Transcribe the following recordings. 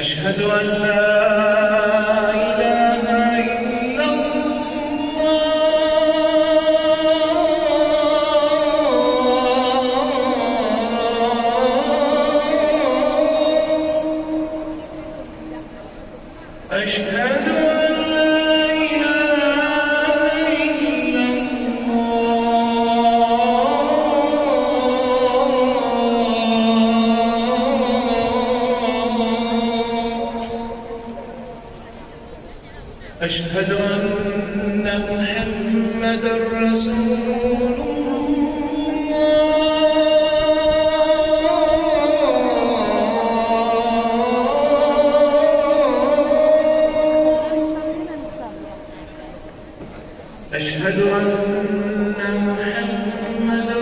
अशहदु अन ला इलाहा इल्लल्लाह अशहदु अन ला इलाहा इल्लल्लाह अशहदु अन्न मुहम्मदर रसूलुल्लाह अशहदु अन्न मुहम्मदर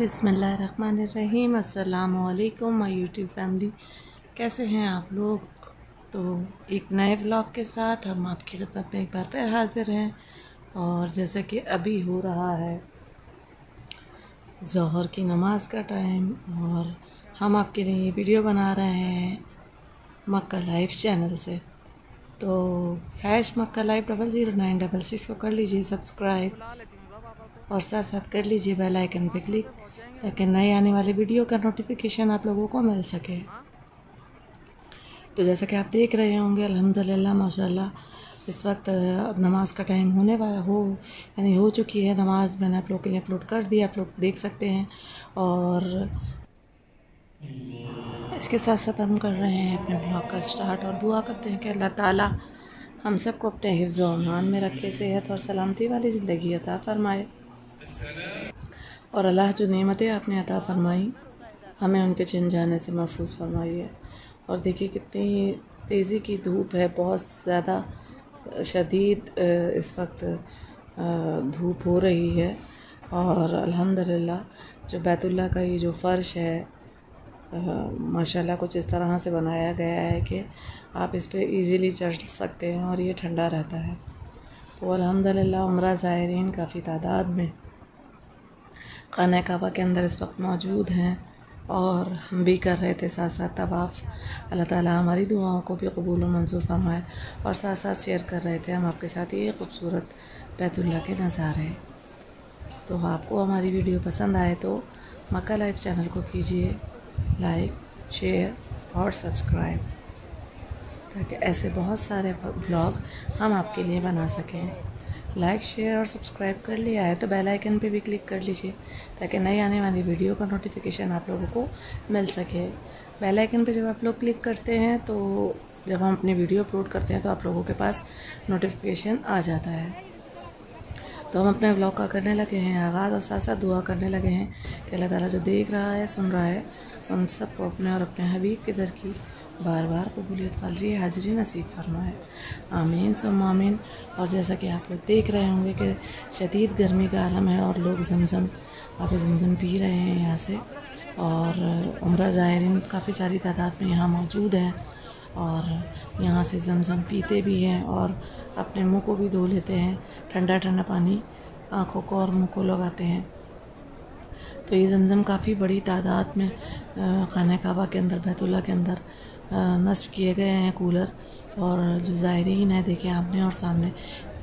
बिस्मिल्लाहिर्रहमानिर्रहीम। अस्सलामुअलैकुम माय यूट्यूब फैमिली, कैसे हैं आप लोग। तो एक नए व्लॉग के साथ हम आपकी खिदमत में एक बार फिर हाज़िर हैं। और जैसा कि अभी हो रहा है ज़ोहर की नमाज का टाइम, और हम आपके लिए ये वीडियो बना रहे हैं मक्का लाइव चैनल से। तो #मक्का लाइव 00966 को कर लीजिए सब्सक्राइब, और साथ साथ कर लीजिए बेल आइकन पे क्लिक, ताकि नए आने वाले वीडियो का नोटिफिकेशन आप लोगों को मिल सके। तो जैसा कि आप देख रहे होंगे, अल्हम्दुलिल्लाह माशाल्लाह इस वक्त नमाज का टाइम होने वाला यानी हो चुकी है नमाज। मैंने आप लोगों के लिए अपलोड कर दिया, आप लोग देख सकते हैं। और इसके साथ साथ हम कर रहे हैं अपने व्लॉग का स्टार्ट, और दुआ करते हैं कि अल्लाह ताला हम सबको अपने हिफ्ज़ व अमान में रखे, सेहत और सलामती वाली ज़िंदगी अता फ़रमाए। और अल्लाह जो नेमतें आपने अता फ़रमाई, हमें उनके छिन जाने से महफूज फरमाइए। और देखिए कितनी तेज़ी की धूप है, बहुत ज़्यादा शदीद इस वक्त धूप हो रही है। और अल्हम्दुलिल्लाह जो बैतुल्लाह का ये जो फ़र्श है माशाल्लाह कुछ इस तरह से बनाया गया है कि आप इस पे इजीली चढ़ सकते हैं, और ये ठंडा रहता है। तो अल्हम्दुलिल्लाह उम्रा ज़ायरीन काफ़ी तादाद में खाना काबा के अंदर इस वक्त मौजूद हैं, और हम भी कर रहे थे साथ साथ तवाफ़। अल्लाह ताला हमारी दुआओं को भी कबूल व मंजूर फरमाए। और साथ साथ शेयर कर रहे थे हम आपके साथ ये खूबसूरत बैतुल्लाह के नज़ारे। तो आपको हमारी वीडियो पसंद आए तो मक्का लाइव चैनल को कीजिए लाइक, शेयर और सब्सक्राइब, ताकि ऐसे बहुत सारे ब्लॉग हम आपके लिए बना सकें। लाइक शेयर और सब्सक्राइब कर लिया है तो बेल आइकन पे भी क्लिक कर लीजिए ताकि नई आने वाली वीडियो का नोटिफिकेशन आप लोगों को मिल सके। बेल आइकन पे जब आप लोग क्लिक करते हैं तो जब हम अपनी वीडियो अपलोड करते हैं तो आप लोगों के पास नोटिफिकेशन आ जाता है। तो हम अपने व्लॉग का करने लगे हैं आगाज़ और साथ साथ दुआ करने लगे हैं कि अल्लाह ताला जो देख रहा है सुन रहा है उन सबको अपने और अपने हबीब के दर की बार बार कबूलियत वाली हाज़िरी नसीब फरमाए, आमीन सुम्मा आमीन। और जैसा कि आप लोग देख रहे होंगे कि शदीद गर्मी का आलम है और लोग जमज़म आप जमज़म पी रहे हैं यहाँ से, और उम्रा ज़ायरीन काफ़ी सारी तादाद में यहाँ मौजूद हैं और यहाँ से जमज़म पीते भी हैं और अपने मुंह को भी धो लेते हैं, ठंडा ठंडा पानी आँखों को और मुंह को लगाते हैं। तो ये जमज़म काफ़ी बड़ी तादाद में खाना काबा के अंदर बैतुल्लाह के अंदर नस्ब किए गए हैं कूलर, और जो ज़ायरीन है देखें आपने और सामने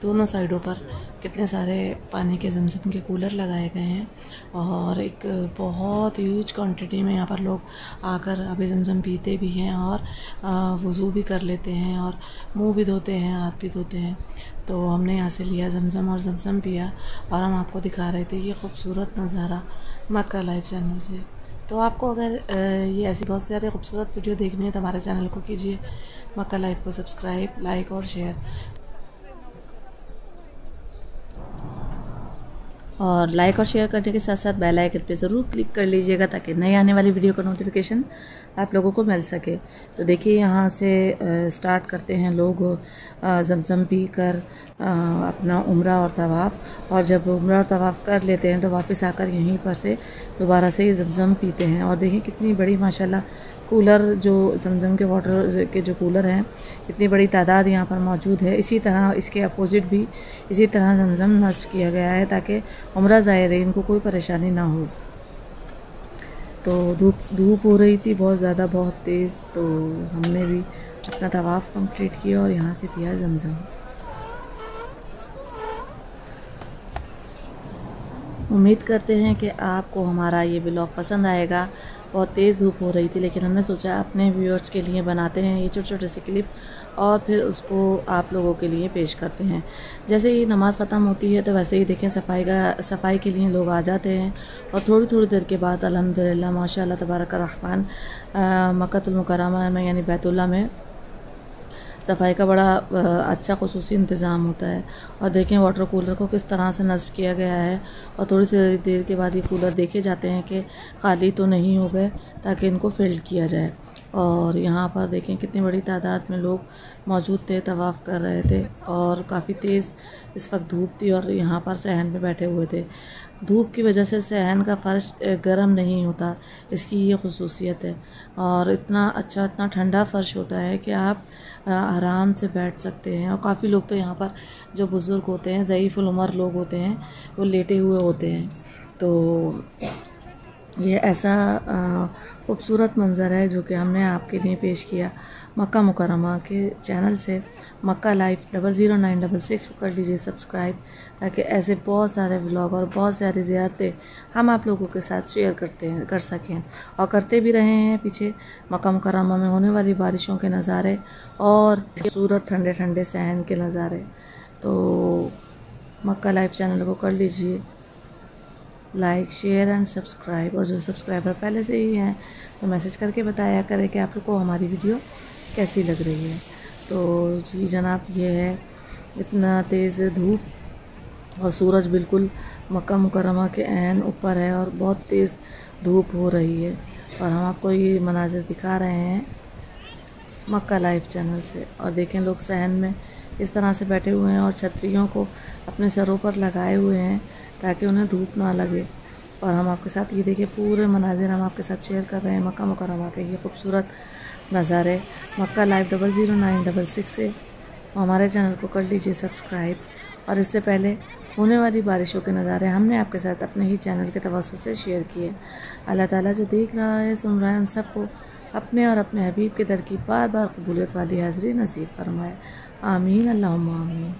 दोनों साइडों पर कितने सारे पानी के जमज़म के कूलर लगाए गए हैं और एक बहुत ह्यूज क्वांटिटी में यहाँ पर लोग आकर अभी जमज़म पीते भी हैं और वज़ू भी कर लेते हैं और मुंह भी धोते हैं, हाथ भी धोते हैं। तो हमने यहाँ से लिया जमज़म और जमज़म पिया और हम आपको दिखा रहे थे ये खूबसूरत नज़ारा मक्का लाइव चैनल से। तो आपको अगर ये ऐसी बहुत सारी खूबसूरत वीडियो देखनी है तो हमारे चैनल को कीजिए मक्का लाइव को सब्सक्राइब, लाइक और शेयर, और लाइक और शेयर करने के साथ साथ बेल आइकन पे ज़रूर क्लिक कर लीजिएगा ताकि नई आने वाली वीडियो का नोटिफिकेशन आप लोगों को मिल सके। तो देखिए यहाँ से स्टार्ट करते हैं लोग जमज़म पी कर अपना उम्रा और तवाफ़, और जब उम्रा और तवाफ़ कर लेते हैं तो वापस आकर यहीं पर से दोबारा से ये जमज़म पीते हैं। और देखिए कितनी बड़ी माशाल्लाह कूलर जो जमज़म के वाटर के जो कूलर हैं इतनी बड़ी तादाद यहाँ पर मौजूद है। इसी तरह इसके अपोजिट भी इसी तरह जमज़म नस्ब किया गया है ताकि उम्रा ज़ायरीन को कोई परेशानी ना हो। तो धूप हो रही थी बहुत ज़्यादा, बहुत तेज़, तो हमने भी अपना तवाफ़ कंप्लीट किया और यहाँ से पिया जमज़म। उम्मीद करते हैं कि आपको हमारा ये व्लॉग पसंद आएगा। बहुत तेज़ धूप हो रही थी लेकिन हमने सोचा अपने व्यूअर्स के लिए बनाते हैं ये छोटे छोटे से क्लिप और फिर उसको आप लोगों के लिए पेश करते हैं। जैसे ही नमाज़ ख़त्म होती है तो वैसे ही देखें सफाई के लिए लोग आ जाते हैं और थोड़ी थोड़ी देर के बाद अल्हम्दुलिल्लाह माशाअल्लाह तबारक रहमान मक्कातुल मुकर्रमा में यानी बैतुल्लाह में सफाई का बड़ा अच्छा खुसूसी इंतज़ाम होता है। और देखें वाटर कूलर को किस तरह से नस्ब किया गया है और थोड़ी सी देर के बाद ये कूलर देखे जाते हैं कि खाली तो नहीं हो गए ताकि इनको फिल किया जाए। और यहाँ पर देखें कितनी बड़ी तादाद में लोग मौजूद थे, तवाफ़ कर रहे थे और काफ़ी तेज़ इस वक्त धूप थी और यहाँ पर सहन पे बैठे हुए थे। धूप की वजह से सहन का फ़र्श गर्म नहीं होता, इसकी ये खुसूसियत है, और इतना अच्छा इतना ठंडा फ़र्श होता है कि आप आराम से बैठ सकते हैं। और काफ़ी लोग तो यहाँ पर जो बुज़ुर्ग होते हैं, ज़ईफ़ुल उमर लोग होते हैं, वो लेटे हुए होते हैं। तो ये ऐसा खूबसूरत मंज़र है जो कि हमने आपके लिए पेश किया मक्का मुकर्रमा के चैनल से। मक्का लाइव 00966 कर लीजिए सब्सक्राइब ताकि ऐसे बहुत सारे व्लॉग और बहुत सारी ज़ियारतें हम आप लोगों के साथ शेयर कर सकें और करते भी रहे हैं। पीछे मक्का मुकर्रमा में होने वाली बारिशों के नज़ारे और खूबसूरत ठंडे ठंडे सहन के नज़ारे। तो मक्का लाइव चैनल को कर लीजिए लाइक शेयर एंड सब्सक्राइब, और जो सब्सक्राइबर पहले से ही हैं तो मैसेज करके बताया करें कि आप लोग को हमारी वीडियो कैसी लग रही है। तो जी जनाब, ये है इतना तेज़ धूप और सूरज बिल्कुल मक्का मुकर्रमा के ऐन ऊपर है और बहुत तेज़ धूप हो रही है, और हम आपको ये मनाज़िर दिखा रहे हैं मक्का लाइव चैनल से। और देखें लोग सहन में इस तरह से बैठे हुए हैं और छतरियों को अपने सरों पर लगाए हुए हैं ताकि उन्हें धूप ना लगे। और हम आपके साथ ये देखिए पूरे मनाजिर हम आपके साथ शेयर कर रहे हैं मक्का मुकर्रमा के ये खूबसूरत नज़ारे मक्का लाइव 00966 से। तो हमारे चैनल को कर लीजिए सब्सक्राइब, और इससे पहले होने वाली बारिशों के नज़ारे हमने आपके साथ अपने ही चैनल के तवस्सुत से शेयर किए। अल्लाह ताला जो देख रहा है सुन रहा है उन सबको अपने और अपने हबीब के दर की बार बार कबूलियत वाली हाज़िरी नसीब फरमाए, आमीन अल्लाहुम्मा आमीन।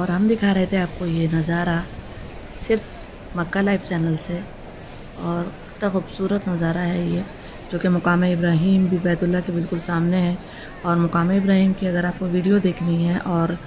और हम दिखा रहे थे आपको ये नज़ारा सिर्फ मक्का लाइव चैनल से। और इतना खूबसूरत नज़ारा है ये, जो कि मुकाम इब्राहीम भी बैतुल्लाह के बिल्कुल सामने है। और मुकाम इब्राहीम की अगर आपको वीडियो देखनी है और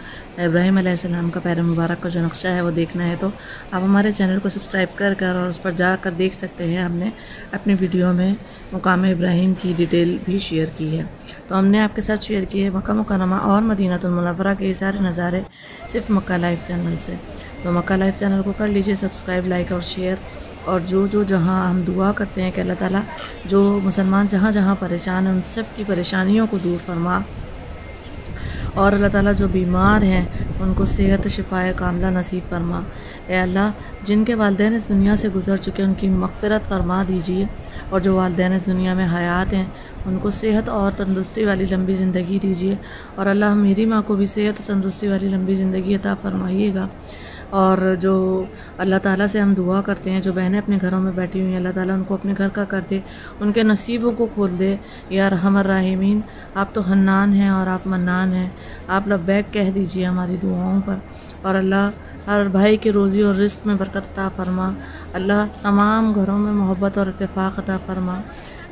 इब्राहीम अलैहिस्सलाम का पैर मुबारक का जो नक्शा है वो देखना है, तो आप हमारे चैनल को सब्सक्राइब कर और उस पर जाकर देख सकते हैं। हमने अपनी वीडियो में मुकाम इब्राहीम की डिटेल भी शेयर की है। तो हमने आपके साथ शेयर किए मक्का मुकर्रमा और मदीनतुल मुनव्वरा के ये सारे नज़ारे सिर्फ मक्का लाइव चैनल से। तो मक्का लाइव चैनल को कर लीजिए सब्सक्राइब, लाइक और शेयर। और जो जहाँ हम दुआ करते हैं कि अल्लाह ताला जो मुसलमान जहाँ जहाँ परेशान हैं उन सब की परेशानियों को दूर फरमा, और अल्लाह ताला जो बीमार हैं उनको सेहत शिफाए कामला नसीब फरमा। ए अल्लाह, जिनके वालिदैन इस दुनिया से गुज़र चुके हैं उनकी मग़फ़िरत फरमा दीजिए, और जो वालिदैन इस दुनिया में हयात हैं उनको सेहत और तंदुरुस्ती वाली लंबी ज़िंदगी दीजिए। और अल्लाह मेरी माँ को भी सेहत और तंदुरुस्ती वाली लंबी ज़िंदगी अता फरमाइएगा। और जो अल्लाह ताला से हम दुआ करते हैं, जो बहनें अपने घरों में बैठी हुई हैं, अल्लाह ताला उनको अपने घर का कर दे, उनके नसीबों को खोल दे। या रहमर राहिमीन, आप तो हन्नान हैं और आप मन्नान हैं, आप लब्बैक कह दीजिए हमारी दुआओं पर। और अल्लाह हर भाई की रोज़ी और रिस्क में बरकत अता फरमा। अल्लाह तमाम घरों में मोहब्बत और इत्तेफाक अता फरमा।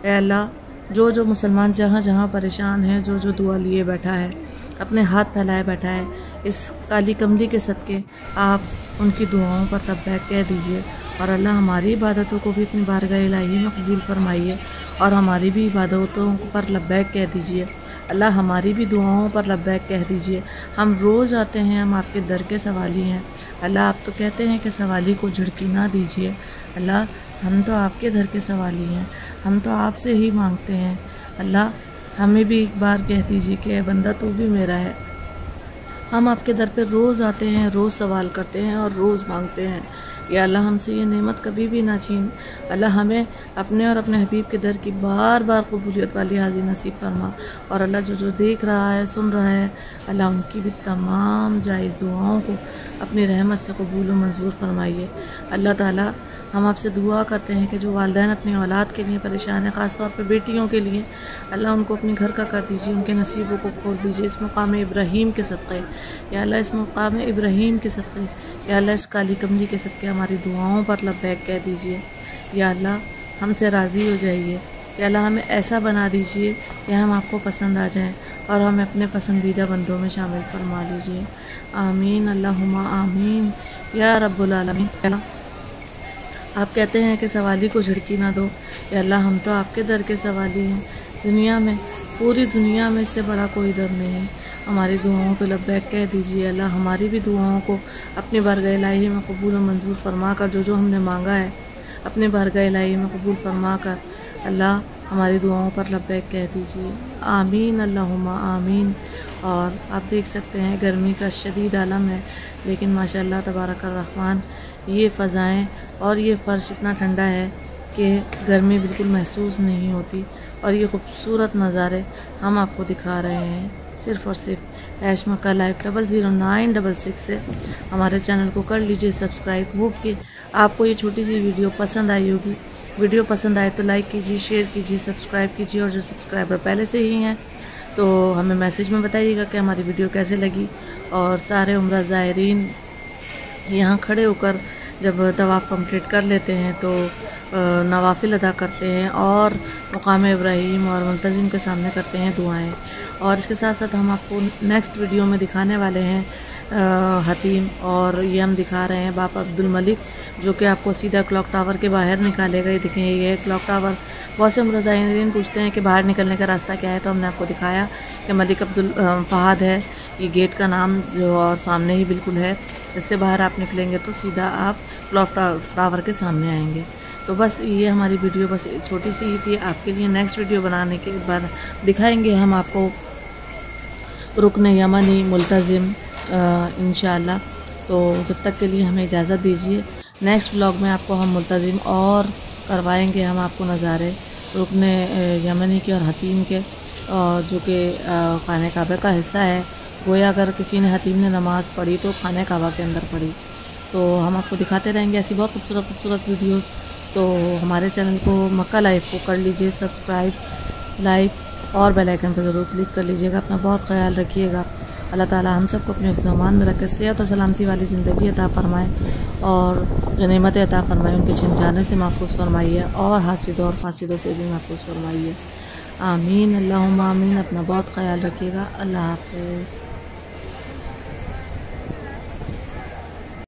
ए अल्लाह, जो मुसलमान जहाँ जहाँ परेशान है, जो दुआ लिए बैठा है, अपने हाथ फैलाए बैठा है, इस काली कमली के सदक़े आप उनकी दुआओं पर लब्बैक कह दीजिए। और अल्लाह हमारी इबादतों को भी अपनी बारगाह इलाही में कबूल फरमाइए, और हमारी भी इबादतों पर लब्बैक कह दीजिए। अल्लाह हमारी भी दुआओं पर लब्बैक कह दीजिए। हम रोज़ आते हैं, हम आपके दर के सवाली हैं। अल्लाह, आप तो कहते हैं कि सवाली को झिड़की ना दीजिए। अल्लाह, हम तो आपके दर के सवाली हैं, हम तो आपसे ही मांगते हैं। अल्लाह, हमें भी एक बार कह दीजिए कि बंदा तू भी मेरा है। हम आपके दर पे रोज़ आते हैं, रोज़ सवाल करते हैं और रोज़ मांगते हैं। या अल्लाह, हमसे ये नेमत कभी भी ना छीन। अल्लाह, हमें अपने और अपने हबीब के दर की बार बार कबूलियत वाली हाज़िर नसीब फरमा। और अल्लाह, जो देख रहा है, सुन रहा है, अल्लाह उनकी भी तमाम जायज़ दुआओं को अपनी रहमत से कबूल व मंजूर फरमाइए। अल्लाह ताला, हम आपसे दुआ करते हैं कि जो वालिदैन अपनी औलाद के लिए परेशान हैं, ख़ास तौर पे बेटियों के लिए, अल्लाह उनको अपने घर का कर दीजिए, उनके नसीबों को खोल दीजिए इस मुकाम इब्राहीम के सदक़े। या अल्लाह, इस मुकाम इब्राहीम के सदक़े, या अल्लाह इस काली कमली के सदक़े हमारी दुआओं पर लब्बैक कह दीजिए। या अल्लाह, हमसे राज़ी हो जाइए। या अल्लाह, हमें ऐसा बना दीजिए कि हम आपको पसंद आ जाएं, और हमें अपने पसंदीदा बंदों में शामिल फरमा लीजिए। आमीन अल्लाहुम्मा आमीन या रब्बुल आलमीन। आप कहते हैं कि सवाली को झिड़की ना दो। या अल्लाह, हम तो आपके दर के सवाली हैं। दुनिया में, पूरी दुनिया में इससे बड़ा कोई दर नहीं। हमारी दुआओं पे लब्बैक कह दीजिए। अल्लाह, हमारी भी दुआओं को अपनी बारगाह इलाही में कबूल और मंजूर फरमा कर, जो हमने मांगा है अपनी बारगाह इलाही में कबूल फरमा कर, अल्लाह हमारी दुआओं पर लब्बैक कह दीजिए। आमीन अल्लाहुम्मा आमीन। और आप देख सकते हैं गर्मी का शदीद आलम है, लेकिन माशाअल्लाह तबारक रहमान ये फ़ज़ाएँ और ये फ़र्श इतना ठंडा है कि गर्मी बिल्कुल महसूस नहीं होती। और ये खूबसूरत नज़ारे हम आपको दिखा रहे हैं सिर्फ़ और सिर्फ ऐश मक्का लाइव 00966 से। हमारे चैनल को कर लीजिए सब्सक्राइब। होप कि आपको ये छोटी सी वीडियो पसंद आई होगी। वीडियो पसंद आए तो लाइक कीजिए, शेयर कीजिए, सब्सक्राइब कीजिए। और जो सब्सक्राइबर पहले से ही हैं तो हमें मैसेज में बताइएगा कि हमारी वीडियो कैसे लगी। और सारे उम्रा ज़ायरीन यहाँ खड़े होकर जब तवाफ़ कंप्लीट कर लेते हैं तो नवाफिल अदा करते हैं और मुकाम इब्राहीम और मुल्तज़िम के सामने करते हैं दुआएं। और इसके साथ साथ हम आपको नेक्स्ट वीडियो में दिखाने वाले हैं हतीम, और ये हम दिखा रहे हैं बाप अब्दुल मलिक, जो कि आपको सीधा क्लॉक टावर के बाहर निकालेगा। ये देखें, ये है क्लॉक टावर। बहुत से मुज़ाहिरीन पूछते हैं कि बाहर निकलने का रास्ता क्या है, तो हमने आपको दिखाया कि मलिक अब्दुल फ़हाद है ये गेट का नाम, जो और सामने ही बिल्कुल है। इससे बाहर आप निकलेंगे तो सीधा आप क्लॉक टावर के सामने आएंगे। तो बस ये हमारी वीडियो बस छोटी सी ही थी आपके लिए। नेक्स्ट वीडियो बनाने के बाद दिखाएंगे हम आपको रुकन यमनी मुल्तज़िम इंशाअल्लाह। तो जब तक के लिए हमें इजाज़त दीजिए। नेक्स्ट व्लॉग में आपको हम मुल्तज़िम और करवाएंगे हम आपको नज़ारे रुकन यमनी के और हतीम के, जो कि खाने काबा का हिस्सा है। गोया अगर किसी ने हतीम ने नमाज़ पढ़ी तो खाने काबा के अंदर पढ़ी। तो हम आपको दिखाते रहेंगे ऐसी बहुत खूबसूरत वीडियोस। तो हमारे चैनल को मक्का लाइव को कर लीजिए सब्सक्राइब, लाइक और बेल आइकन पर ज़रूर क्लिक कर लीजिएगा। अपना बहुत ख्याल रखिएगा। अल्लाह ताला हम सबको अपने हिफ्ज़-ओ-अमान में रखे, सेहत और सलामती वाली ज़िंदगी अता फ़रमाए और जो नेमतें अता फ़रमाए उनके छिन जाने से महफूज़ फ़रमाइए और हासिदों और फासिदों से भी महफूज़ फ़रमाइए। आमीन अल्लाहुम्मा आमीन। अपना बहुत ख्याल रखिएगा। अल्लाह हाफ़िज़।